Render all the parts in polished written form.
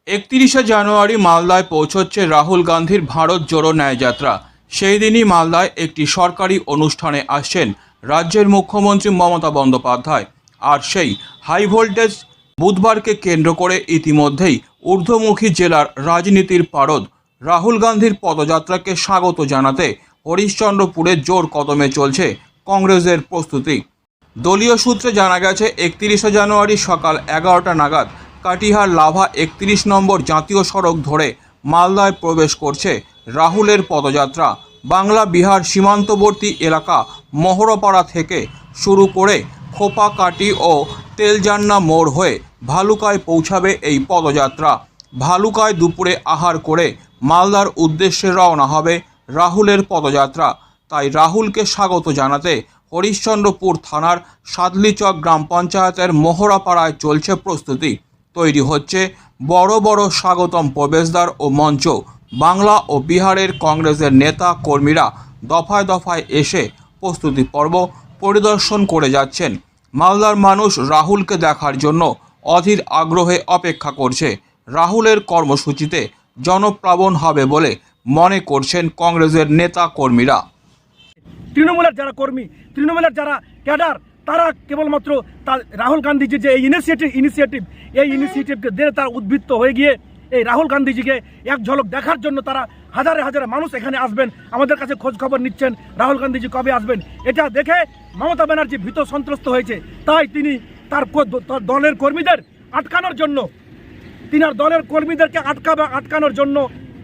31শে জানুয়ারি মালদায় পৌঁছচ্ছে রাহুল গান্ধীর ভারত জোড়ো ন্যায়যাত্রা। সেই দিনই মালদায় একটি সরকারি অনুষ্ঠানে আসছেন রাজ্যের মুখ্যমন্ত্রী মমতা বন্দ্যোপাধ্যায়। আর সেই হাই ভোল্টেজ বুধবারকে কেন্দ্র করে ইতিমধ্যেই ঊর্ধ্বমুখী জেলার রাজনীতির পারদ। রাহুল গান্ধীর পদযাত্রাকে স্বাগত জানাতে হরিশ্চন্দ্রপুরে জোর কদমে চলছে কংগ্রেসের প্রস্তুতি। দলীয় সূত্রে জানা গেছে 31শে জানুয়ারি সকাল 11টা নাগাদ কাটিহার লাভা 31 নম্বর জাতীয় সড়ক ধরে মালদায় প্রবেশ করছে রাহুলের পদযাত্রা। বাংলা বিহার সীমান্তবর্তী এলাকা মহরপাড়া থেকে শুরু করে খোপাকাটি ও তেলজান্না মোড় হয়ে ভালুকায় পৌঁছাবে এই পদযাত্রা। ভালুকায় দুপুরে আহার করে মালদার উদ্দেশ্যে রওনা হবে রাহুলের পদযাত্রা। তাই রাহুলকে স্বাগত জানাতে হরিশ্চন্দ্রপুর থানার সাদলিচক গ্রাম পঞ্চায়েতের মহরাপাড়ায় চলছে প্রস্তুতি। তৈরি হচ্ছে বড় বড় স্বাগতম প্রবেশদ্বার ও মঞ্চ। বাংলা ও বিহারের কংগ্রেসের নেতা কর্মীরা দফায় দফায় এসে প্রস্তুতি পর্ব পরিদর্শন করে যাচ্ছেন। মালদার মানুষ রাহুলকে দেখার জন্য অধীর আগ্রহে অপেক্ষা করছে। রাহুলের কর্মসূচিতে জনপ্লাবন হবে বলে মনে করছেন কংগ্রেসের নেতা কর্মীরা। তৃণমূলের যারা কর্মী, তৃণমূলের যারা ক্যাডার, তারা কেবলমাত্র রাহুল গান্ধীজির যে এই ইনিশিয়েটিভকে দিয়ে তারা উদ্বৃত্ত হয়ে গিয়ে এই রাহুল গান্ধীজিকে এক ঝলক দেখার জন্য তারা হাজারে হাজারে মানুষ এখানে আসবেন, আমাদের কাছে খোঁজ খবর নিচ্ছেন রাহুল গান্ধীজি কবে আসবেন। এটা দেখে মমতা ব্যানার্জি ভীত সন্ত্রস্ত হয়েছে। তাই তিনি তার দলের কর্মীদের আটকানোর জন্য, দলের কর্মীদেরকে আটকানোর জন্য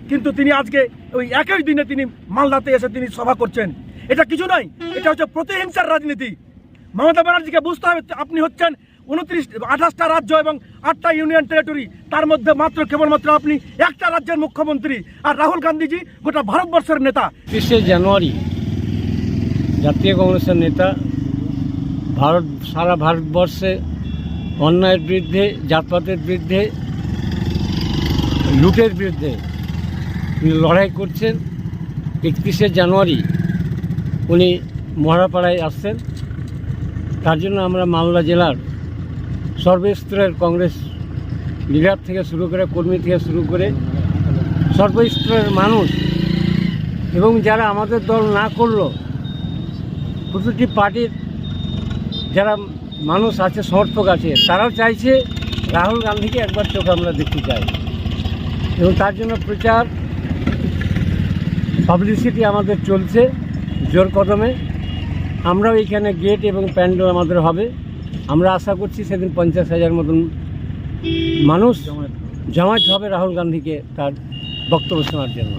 কিন্তু তিনি আজকে ওই একই দিনে তিনি মালদাতে এসে তিনি সভা করছেন। এটা কিছু নয়, এটা হচ্ছে প্রতিহিংসার রাজনীতি। মমতা ব্যানার্জিকে বুঝতে হবে আপনি হচ্ছেন 28টা রাজ্য এবং 8টা ইউনিয়ন টেরিটরি, তার মধ্যে কেবলমাত্র আপনি একটা রাজ্যের মুখ্যমন্ত্রী, আর রাহুল গান্ধীজি গোটা ভারতবর্ষের নেতা। 31শে জানুয়ারি জাতীয় কংগ্রেসের নেতা সারা ভারতবর্ষে অন্যায়ের বিরুদ্ধে, জাতপাতের বিরুদ্ধে, লুটের বিরুদ্ধে লড়াই করছেন। 31শে জানুয়ারি উনি মহারাপাড়ায় আসছেন। তার জন্য আমরা মালদা জেলার সর্বস্তরের কংগ্রেস লিডার থেকে শুরু করে, কর্মী থেকে শুরু করে সর্বস্তরের মানুষ এবং যারা আমাদের দল না করলো, প্রতিটি পার্টির যারা মানুষ আছে, সমর্থক আছে, তারাও চাইছে রাহুল গান্ধীকে একবার চোখে আমরা দেখতে চাই। এবং তার জন্য প্রচার, পাবলিসিটি আমাদের চলছে জোর কদমে। আমরাও এইখানে গেট এবং প্যান্ডেল আমাদের হবে। আমরা আশা করছি সেদিন 50,000 মতন মানুষ জমায়েত হবে রাহুল গান্ধীকে তার বক্তব্য শোনার জন্য।